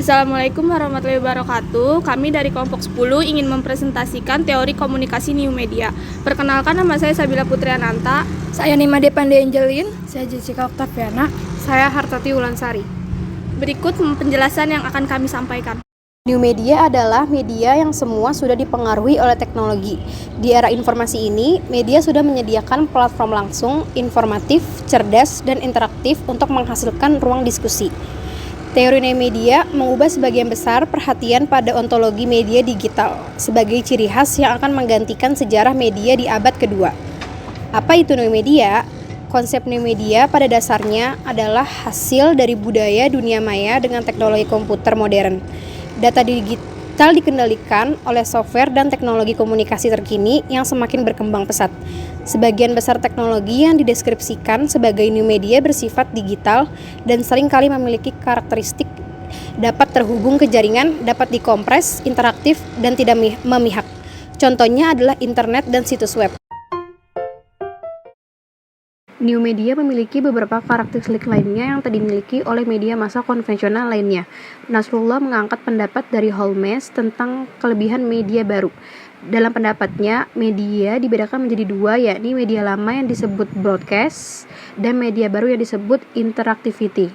Assalamualaikum warahmatullahi wabarakatuh. Kami dari kelompok 10 ingin mempresentasikan teori komunikasi new media. Perkenalkan, nama saya Sabila Putri Ananta. Saya Nimade Pandey Angelin. Saya Jessica Oktaviana. Saya Hartati Wulansari. Berikut penjelasan yang akan kami sampaikan. New media adalah media yang semua sudah dipengaruhi oleh teknologi. Di era informasi ini, media sudah menyediakan platform langsung, informatif, cerdas, dan interaktif untuk menghasilkan ruang diskusi. Teori new media mengubah sebagian besar perhatian pada ontologi media digital sebagai ciri khas yang akan menggantikan sejarah media di abad kedua. Apa itu new media? Konsep new media pada dasarnya adalah hasil dari budaya dunia maya dengan teknologi komputer modern. Data digital dikendalikan oleh software dan teknologi komunikasi terkini yang semakin berkembang pesat. Sebagian besar teknologi yang dideskripsikan sebagai new media bersifat digital dan seringkali memiliki karakteristik dapat terhubung ke jaringan, dapat dikompres, interaktif, dan tidak memihak. Contohnya adalah internet dan situs web. New media memiliki beberapa karakteristik lainnya yang tak dimiliki oleh media massa konvensional lainnya. Nasrullah mengangkat pendapat dari Holmes tentang kelebihan media baru. Dalam pendapatnya, media dibedakan menjadi dua, yakni media lama yang disebut broadcast dan media baru yang disebut interactivity.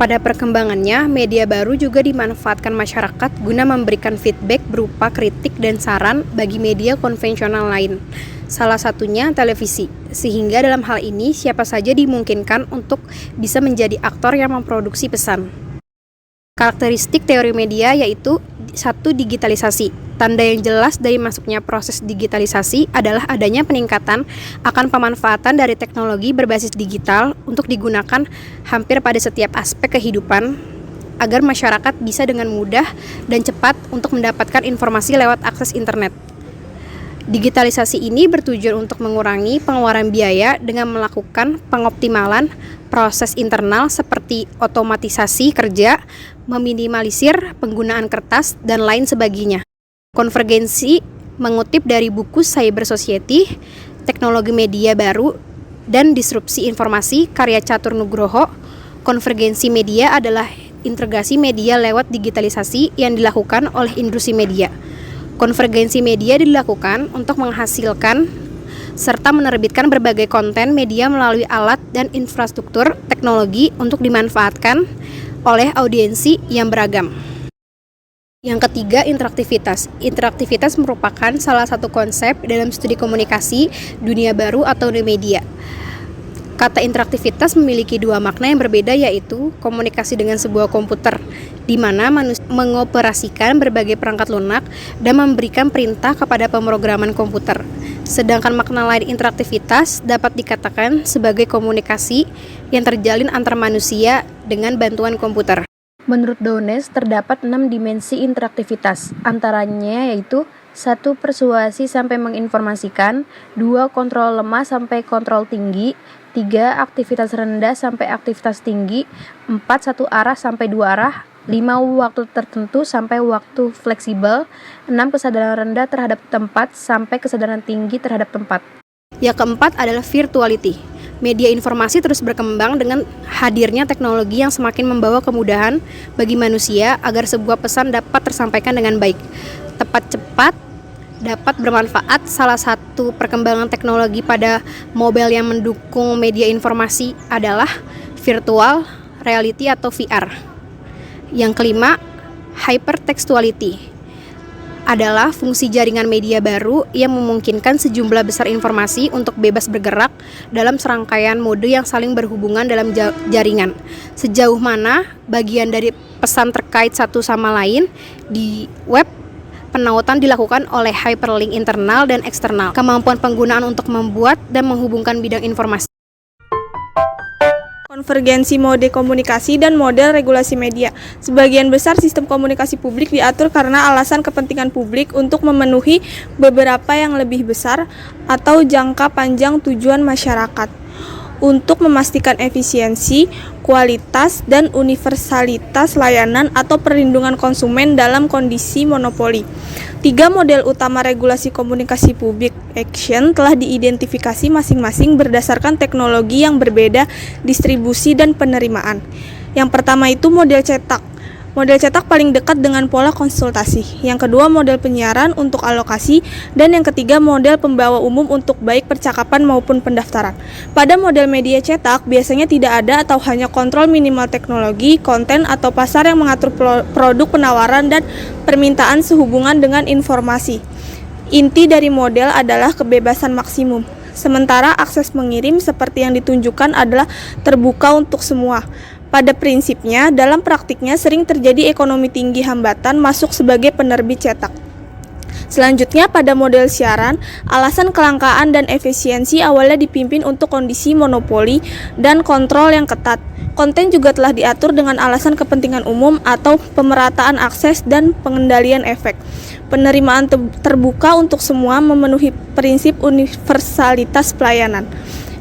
Pada perkembangannya, media baru juga dimanfaatkan masyarakat guna memberikan feedback berupa kritik dan saran bagi media konvensional lain. Salah satunya televisi, sehingga dalam hal ini siapa saja dimungkinkan untuk bisa menjadi aktor yang memproduksi pesan. Karakteristik teori media yaitu 1. Digitalisasi. Tanda yang jelas dari masuknya proses digitalisasi adalah adanya peningkatan akan pemanfaatan dari teknologi berbasis digital untuk digunakan hampir pada setiap aspek kehidupan agar masyarakat bisa dengan mudah dan cepat untuk mendapatkan informasi lewat akses internet. Digitalisasi ini bertujuan untuk mengurangi pengeluaran biaya dengan melakukan pengoptimalan proses internal seperti otomatisasi kerja, meminimalisir penggunaan kertas, dan lain sebagainya. Konvergensi mengutip dari buku Cyber Society, Teknologi Media Baru, dan Disrupsi Informasi karya Catur Nugroho. Konvergensi media adalah integrasi media lewat digitalisasi yang dilakukan oleh industri media. Konvergensi media dilakukan untuk menghasilkan serta menerbitkan berbagai konten media melalui alat dan infrastruktur teknologi untuk dimanfaatkan oleh audiensi yang beragam. Yang ketiga, interaktivitas. Interaktivitas merupakan salah satu konsep dalam studi komunikasi dunia baru atau new media. Kata interaktivitas memiliki dua makna yang berbeda, yaitu komunikasi dengan sebuah komputer, di mana manusia mengoperasikan berbagai perangkat lunak dan memberikan perintah kepada pemrograman komputer. Sedangkan makna lain interaktivitas dapat dikatakan sebagai komunikasi yang terjalin antar manusia dengan bantuan komputer. Menurut Downes, terdapat 6 dimensi interaktivitas, antaranya yaitu 1. Persuasi sampai menginformasikan, 2. Kontrol lemah sampai kontrol tinggi, 3. Aktivitas rendah sampai aktivitas tinggi, 4. Satu arah sampai dua arah, 5. Waktu tertentu sampai waktu fleksibel, 6. Kesadaran rendah terhadap tempat sampai kesadaran tinggi terhadap tempat. Yang keempat adalah virtuality. Media informasi terus berkembang dengan hadirnya teknologi yang semakin membawa kemudahan bagi manusia agar sebuah pesan dapat tersampaikan dengan baik, tepat, cepat, dapat bermanfaat. Salah satu perkembangan teknologi pada mobile yang mendukung media informasi adalah virtual reality atau VR. Yang kelima, hypertextuality adalah fungsi jaringan media baru yang memungkinkan sejumlah besar informasi untuk bebas bergerak dalam serangkaian mode yang saling berhubungan dalam jaringan. Sejauh mana bagian dari pesan terkait satu sama lain di web, penautan dilakukan oleh hyperlink internal dan eksternal. Kemampuan penggunaan untuk membuat dan menghubungkan bidang informasi. Konvergensi mode komunikasi dan model regulasi media. Sebagian besar sistem komunikasi publik diatur karena alasan kepentingan publik untuk memenuhi beberapa yang lebih besar atau jangka panjang tujuan masyarakat. Untuk memastikan efisiensi, kualitas, dan universalitas layanan atau perlindungan konsumen dalam kondisi monopoli. 3 model utama regulasi komunikasi publik action telah diidentifikasi masing-masing berdasarkan teknologi yang berbeda, distribusi, dan penerimaan. Yang pertama itu model cetak. Model cetak paling dekat dengan pola konsultasi. Yang kedua, model penyiaran untuk alokasi. Dan yang ketiga, model pembawa umum untuk baik percakapan maupun pendaftaran. Pada model media cetak, biasanya tidak ada atau hanya kontrol minimal teknologi, konten, atau pasar yang mengatur produk penawaran dan permintaan sehubungan dengan informasi. Inti dari model adalah kebebasan maksimum. Sementara akses mengirim seperti yang ditunjukkan adalah terbuka untuk semua. Pada prinsipnya, dalam praktiknya sering terjadi ekonomi tinggi hambatan masuk sebagai penerbit cetak. Selanjutnya, pada model siaran, alasan kelangkaan dan efisiensi awalnya dipimpin untuk kondisi monopoli dan kontrol yang ketat. Konten juga telah diatur dengan alasan kepentingan umum atau pemerataan akses dan pengendalian efek. Penerimaan terbuka untuk semua memenuhi prinsip universalitas pelayanan.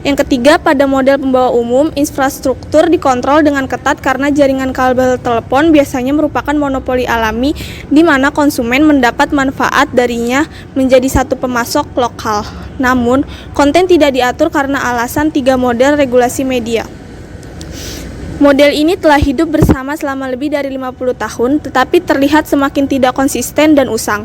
Yang ketiga, pada model pembawa umum, infrastruktur dikontrol dengan ketat karena jaringan kabel telepon biasanya merupakan monopoli alami di mana konsumen mendapat manfaat darinya menjadi satu pemasok lokal. Namun, konten tidak diatur karena alasan 3 model regulasi media. Model ini telah hidup bersama selama lebih dari 50 tahun, tetapi terlihat semakin tidak konsisten dan usang.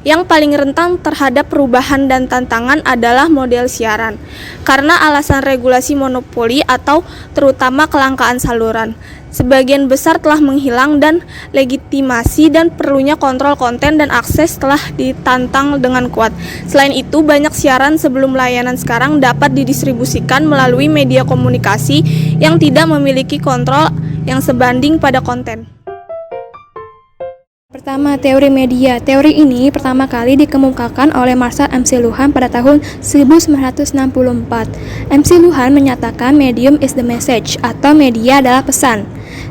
Yang paling rentan terhadap perubahan dan tantangan adalah model siaran, karena alasan regulasi monopoli atau terutama kelangkaan saluran. Sebagian besar telah menghilang dan legitimasi dan perlunya kontrol konten dan akses telah ditantang dengan kuat. Selain itu, banyak siaran sebelum layanan sekarang dapat didistribusikan melalui media komunikasi yang tidak memiliki kontrol yang sebanding pada konten. Pertama, teori media. Teori ini pertama kali dikemukakan oleh Marshall MC Luhan pada tahun 1964. MC Luhan menyatakan medium is the message atau media adalah pesan.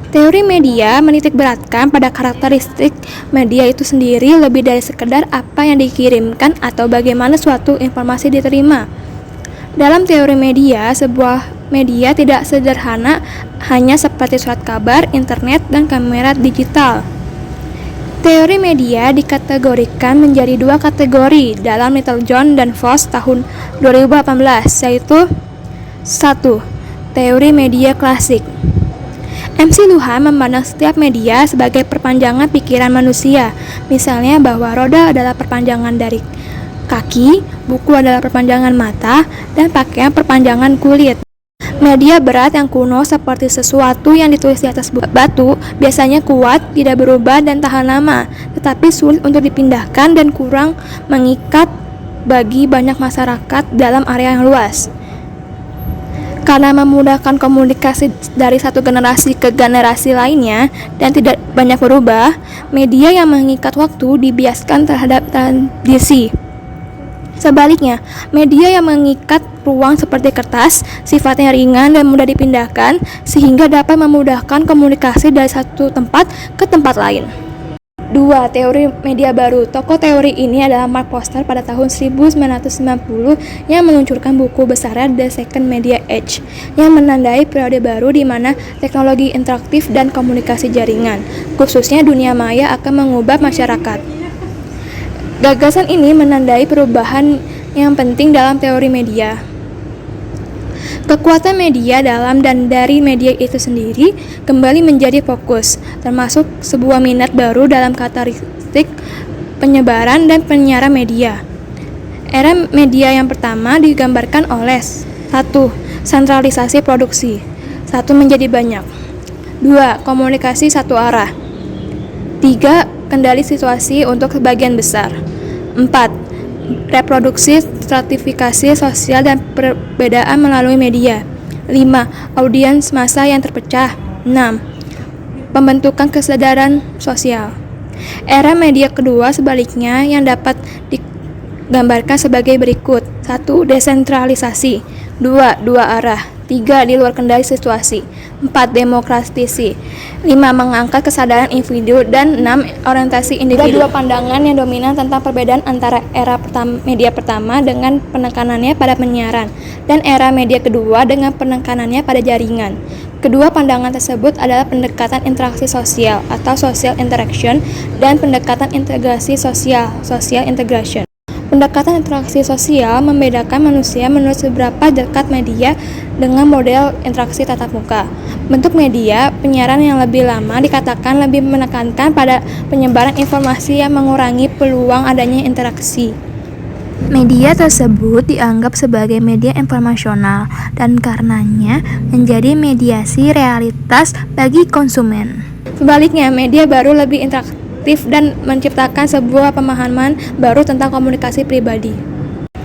Teori media menitikberatkan pada karakteristik media itu sendiri lebih dari sekedar apa yang dikirimkan atau bagaimana suatu informasi diterima. Dalam teori media, sebuah media tidak sederhana hanya seperti surat kabar, internet, dan kamera digital. Teori media dikategorikan menjadi 2 kategori dalam Littlejohn dan Voss tahun 2018, yaitu 1. Teori media klasik. MC Luhan memandang setiap media sebagai perpanjangan pikiran manusia, misalnya bahwa roda adalah perpanjangan dari kaki, buku adalah perpanjangan mata, dan pakaian perpanjangan kulit. Media berat yang kuno seperti sesuatu yang ditulis di atas batu biasanya kuat, tidak berubah, dan tahan lama, tetapi sulit untuk dipindahkan dan kurang mengikat bagi banyak masyarakat dalam area yang luas. Karena memudahkan komunikasi dari satu generasi ke generasi lainnya dan tidak banyak berubah, media yang mengikat waktu dibiaskan terhadap tradisi. Sebaliknya, media yang mengikat ruang seperti kertas sifatnya ringan dan mudah dipindahkan sehingga dapat memudahkan komunikasi dari satu tempat ke tempat lain. 2. Teori media baru. Tokoh teori ini adalah Mark Foster pada tahun 1990 yang meluncurkan buku besarnya The Second Media Age yang menandai periode baru di mana teknologi interaktif dan komunikasi jaringan, khususnya dunia maya, akan mengubah masyarakat. Gagasan ini menandai perubahan yang penting dalam teori media. Kekuatan media dalam dan dari media itu sendiri kembali menjadi fokus, termasuk sebuah minat baru dalam karakteristik penyebaran dan penyiaran media. Era media yang pertama digambarkan oleh 1. Sentralisasi produksi. 1 menjadi banyak. 2. Komunikasi satu arah. 3. Kendali situasi untuk sebagian besar. 4. Reproduksi stratifikasi sosial dan perbedaan melalui media. 5. Audiens massa yang terpecah. 6. Pembentukan kesadaran sosial. Era media kedua sebaliknya yang dapat digambarkan sebagai berikut. 1. Desentralisasi. 2. Dua arah. 3. Di luar kendali situasi. 4. Demokratisasi. 5. Mengangkat kesadaran individu. Dan 6. Orientasi individu. Ada 2 pandangan yang dominan tentang perbedaan antara era media pertama dengan penekanannya pada penyiaran dan era media kedua dengan penekanannya pada jaringan. Kedua pandangan tersebut adalah pendekatan interaksi sosial atau social interaction dan pendekatan integrasi sosial, social integration. Pendekatan interaksi sosial membedakan manusia menurut seberapa dekat media dengan model interaksi tatap muka. Bentuk media penyiaran yang lebih lama dikatakan lebih menekankan pada penyebaran informasi yang mengurangi peluang adanya interaksi. Media tersebut dianggap sebagai media informasional dan karenanya menjadi mediasi realitas bagi konsumen. Sebaliknya, media baru lebih interaktif dan menciptakan sebuah pemahaman baru tentang komunikasi pribadi.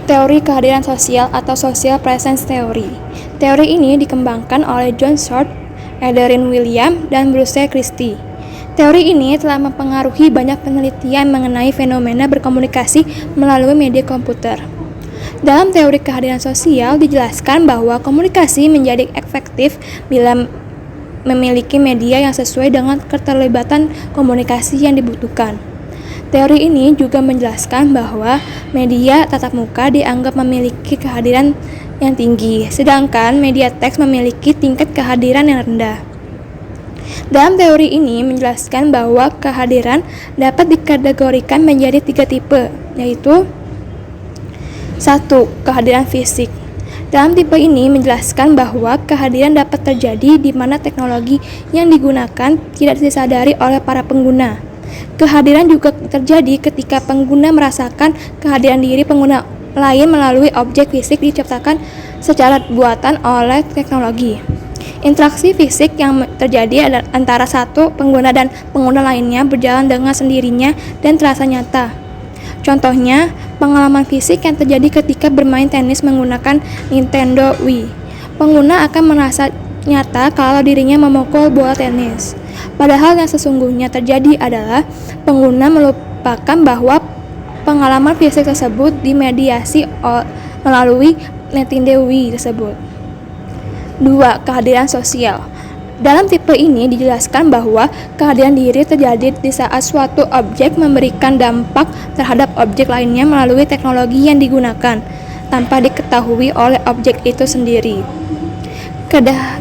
Teori kehadiran sosial atau social presence theory. Teori ini dikembangkan oleh John Short, Adrian William, dan Bruce Christie. Teori ini telah mempengaruhi banyak penelitian mengenai fenomena berkomunikasi melalui media komputer. Dalam teori kehadiran sosial dijelaskan bahwa komunikasi menjadi efektif bila memiliki media yang sesuai dengan keterlibatan komunikasi yang dibutuhkan. Teori ini juga menjelaskan bahwa media tatap muka dianggap memiliki kehadiran yang tinggi, sedangkan media teks memiliki tingkat kehadiran yang rendah. Dalam teori ini menjelaskan bahwa kehadiran dapat dikategorikan menjadi 3 tipe, yaitu 1. Kehadiran fisik. Dalam tipe ini menjelaskan bahwa kehadiran dapat terjadi di mana teknologi yang digunakan tidak disadari oleh para pengguna. Kehadiran juga terjadi ketika pengguna merasakan kehadiran diri pengguna lain melalui objek fisik diciptakan secara buatan oleh teknologi. Interaksi fisik yang terjadi antara satu pengguna dan pengguna lainnya berjalan dengan sendirinya dan terasa nyata. Contohnya, pengalaman fisik yang terjadi ketika bermain tenis menggunakan Nintendo Wii. Pengguna akan merasa nyata kalau dirinya memukul bola tenis. Padahal yang sesungguhnya terjadi adalah pengguna melupakan bahwa pengalaman fisik tersebut dimediasi melalui Nintendo Wii tersebut. 2. Kehadiran sosial. Dalam tipe ini dijelaskan bahwa kehadiran diri terjadi di saat suatu objek memberikan dampak terhadap objek lainnya melalui teknologi yang digunakan, tanpa diketahui oleh objek itu sendiri.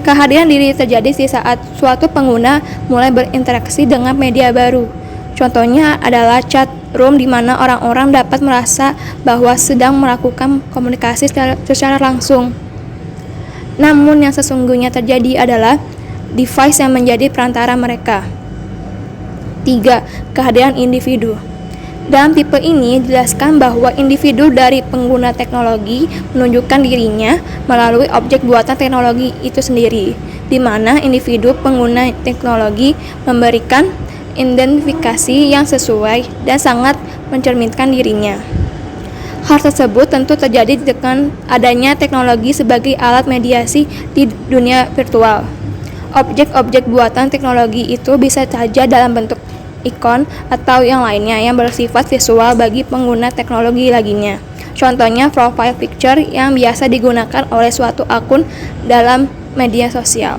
Kehadiran diri terjadi di saat suatu pengguna mulai berinteraksi dengan media baru. Contohnya adalah chat room di mana orang-orang dapat merasa bahwa sedang melakukan komunikasi secara langsung. Namun yang sesungguhnya terjadi adalah device yang menjadi perantara mereka. 3. Kehadiran individu. Dalam tipe ini dijelaskan bahwa individu dari pengguna teknologi menunjukkan dirinya melalui objek buatan teknologi itu sendiri, di mana individu pengguna teknologi memberikan identifikasi yang sesuai dan sangat mencerminkan dirinya. Hal tersebut tentu terjadi dengan adanya teknologi sebagai alat mediasi di dunia virtual. Objek-objek buatan teknologi itu bisa saja dalam bentuk ikon atau yang lainnya yang bersifat visual bagi pengguna teknologi lainnya. Contohnya profile picture yang biasa digunakan oleh suatu akun dalam media sosial.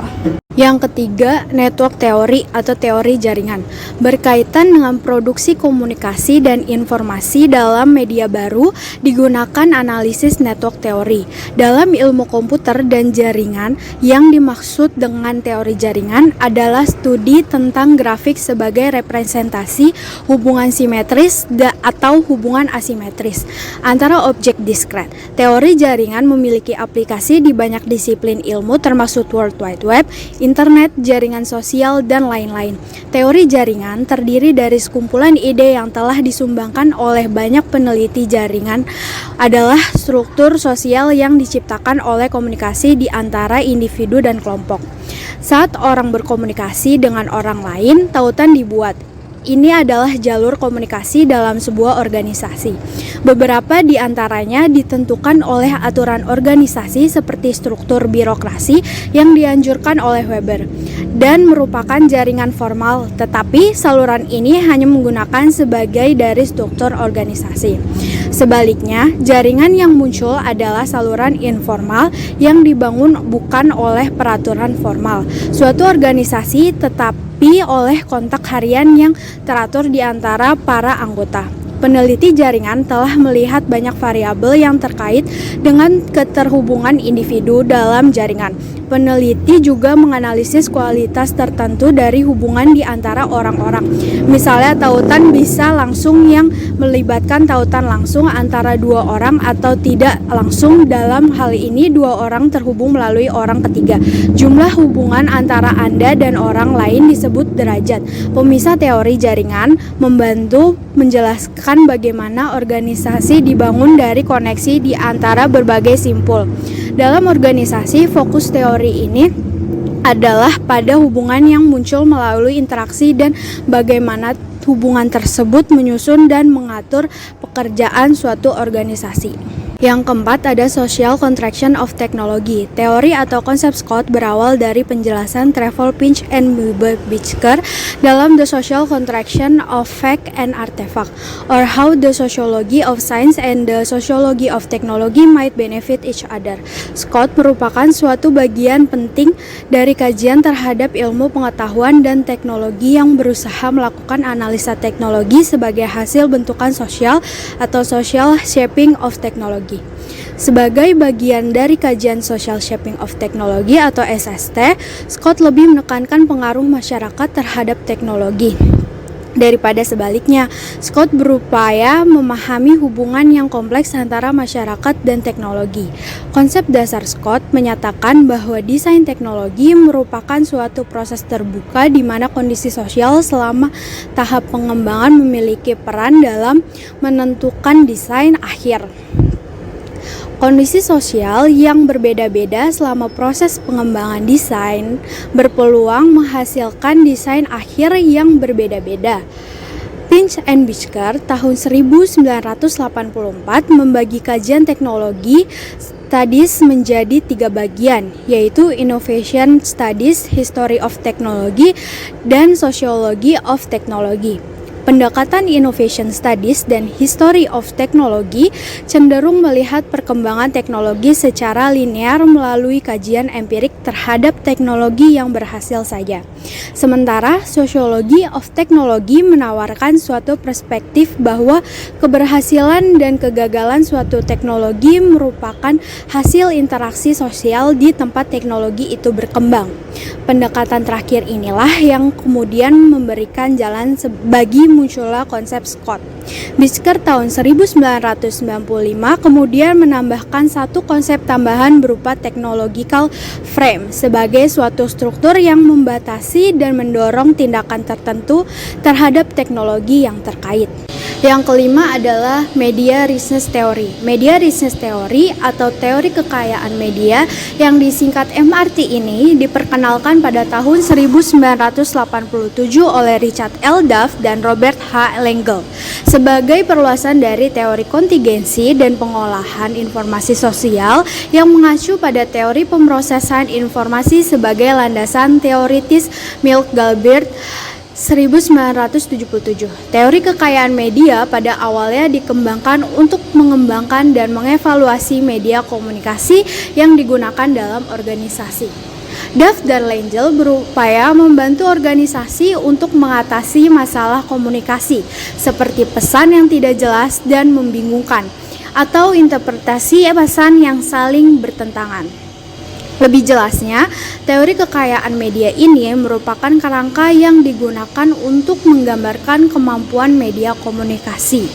Yang ketiga, network teori atau teori jaringan. Berkaitan dengan produksi komunikasi dan informasi dalam media baru, digunakan analisis network teori. Dalam ilmu komputer dan jaringan, yang dimaksud dengan teori jaringan adalah studi tentang grafik sebagai representasi hubungan simetris atau hubungan asimetris antara objek diskret. Teori jaringan memiliki aplikasi di banyak disiplin ilmu termasuk World Wide Web, internet, jaringan sosial, dan lain-lain. Teori jaringan terdiri dari sekumpulan ide yang telah disumbangkan oleh banyak peneliti jaringan adalah struktur sosial yang diciptakan oleh komunikasi di antara individu dan kelompok. Saat orang berkomunikasi dengan orang lain, tautan dibuat. Ini adalah jalur komunikasi dalam sebuah organisasi. Beberapa di antaranya ditentukan oleh aturan organisasi seperti struktur birokrasi yang dianjurkan oleh Weber dan merupakan jaringan formal, tetapi saluran ini hanya menggunakan sebagai dari struktur organisasi. Sebaliknya, jaringan yang muncul adalah saluran informal yang dibangun bukan oleh peraturan formal. Suatu organisasi tetapi oleh kontak harian yang teratur di antara para anggota. Peneliti jaringan telah melihat banyak variabel yang terkait dengan keterhubungan individu dalam jaringan. Peneliti juga menganalisis kualitas tertentu dari hubungan di antara orang-orang. Misalnya, tautan bisa langsung yang melibatkan tautan langsung antara dua orang atau tidak langsung. Dalam hal ini, dua orang terhubung melalui orang ketiga. Jumlah hubungan antara Anda dan orang lain disebut derajat. Pemisah teori jaringan membantu menjelaskan bagaimana organisasi dibangun dari koneksi di antara berbagai simpul. Dalam organisasi, fokus teori ini adalah pada hubungan yang muncul melalui interaksi dan bagaimana hubungan tersebut menyusun dan mengatur pekerjaan suatu organisasi. Yang keempat ada social contraction of technology. Teori atau konsep Scott berawal dari penjelasan Trevor Finch and Bichker dalam The Social Contraction of Fact and Artifact, or How the Sociology of Science and the Sociology of Technology Might Benefit Each Other. Scott merupakan suatu bagian penting dari kajian terhadap ilmu pengetahuan dan teknologi yang berusaha melakukan analisa teknologi sebagai hasil bentukan sosial atau social shaping of technology. Sebagai bagian dari kajian Social Shaping of Technology atau SST, Scott lebih menekankan pengaruh masyarakat terhadap teknologi daripada sebaliknya. Scott berupaya memahami hubungan yang kompleks antara masyarakat dan teknologi. Konsep dasar Scott menyatakan bahwa desain teknologi merupakan suatu proses terbuka di mana kondisi sosial selama tahap pengembangan memiliki peran dalam menentukan desain akhir. Kondisi sosial yang berbeda-beda selama proses pengembangan desain berpeluang menghasilkan desain akhir yang berbeda-beda. Finch and Bichker tahun 1984 membagi kajian teknologi studies menjadi 3 bagian, yaitu Innovation Studies, History of Technology, dan Sociology of Technology. Pendekatan Innovation Studies dan History of Technology cenderung melihat perkembangan teknologi secara linear melalui kajian empirik terhadap teknologi yang berhasil saja. Sementara Sociology of Technology menawarkan suatu perspektif bahwa keberhasilan dan kegagalan suatu teknologi merupakan hasil interaksi sosial di tempat teknologi itu berkembang. Pendekatan terakhir inilah yang kemudian memberikan jalan bagi munculnya konsep Scott. Bichker tahun 1995 kemudian menambahkan satu konsep tambahan berupa technological frame sebagai suatu struktur yang membatasi dan mendorong tindakan tertentu terhadap teknologi yang terkait. Yang kelima adalah Media Richness Theory. Media Richness Theory atau teori kekayaan media yang disingkat MRT ini diperkenalkan pada tahun 1987 oleh Richard L. Duff dan Robert H. Lengel sebagai perluasan dari teori kontingensi dan pengolahan informasi sosial yang mengacu pada teori pemrosesan informasi sebagai landasan teoritis Milk-Galbraith 1977. Teori kekayaan media pada awalnya dikembangkan untuk mengembangkan dan mengevaluasi media komunikasi yang digunakan dalam organisasi. Duff dan Lengel berupaya membantu organisasi untuk mengatasi masalah komunikasi seperti pesan yang tidak jelas dan membingungkan atau interpretasi pesan yang saling bertentangan. Lebih jelasnya, teori kekayaan media ini merupakan kerangka yang digunakan untuk menggambarkan kemampuan media komunikasi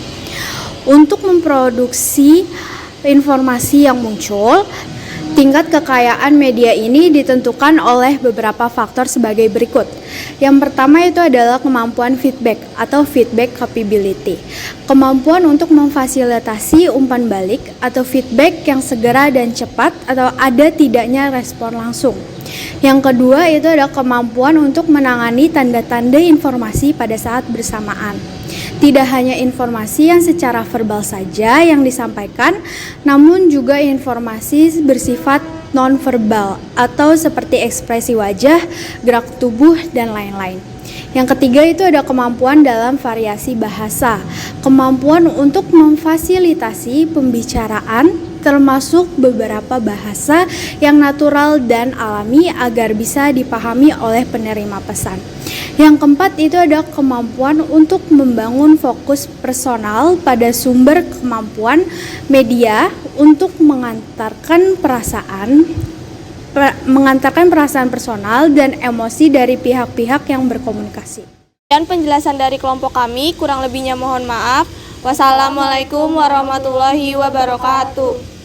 untuk memproduksi informasi yang muncul. Tingkat kekayaan media ini ditentukan oleh beberapa faktor sebagai berikut. Yang pertama itu adalah kemampuan feedback atau feedback capability. Kemampuan untuk memfasilitasi umpan balik atau feedback yang segera dan cepat atau ada tidaknya respon langsung. Yang kedua itu adalah kemampuan untuk menangani tanda-tanda informasi pada saat bersamaan. Tidak hanya informasi yang secara verbal saja yang disampaikan, namun juga informasi bersifat non-verbal atau seperti ekspresi wajah, gerak tubuh, dan lain-lain. Yang ketiga itu ada kemampuan dalam variasi bahasa, kemampuan untuk memfasilitasi pembicaraan termasuk beberapa bahasa yang natural dan alami agar bisa dipahami oleh penerima pesan. Yang keempat itu ada kemampuan untuk membangun fokus personal pada sumber kemampuan media untuk mengantarkan perasaan personal dan emosi dari pihak-pihak yang berkomunikasi. Dan penjelasan dari kelompok kami, kurang lebihnya mohon maaf. Wassalamualaikum warahmatullahi wabarakatuh.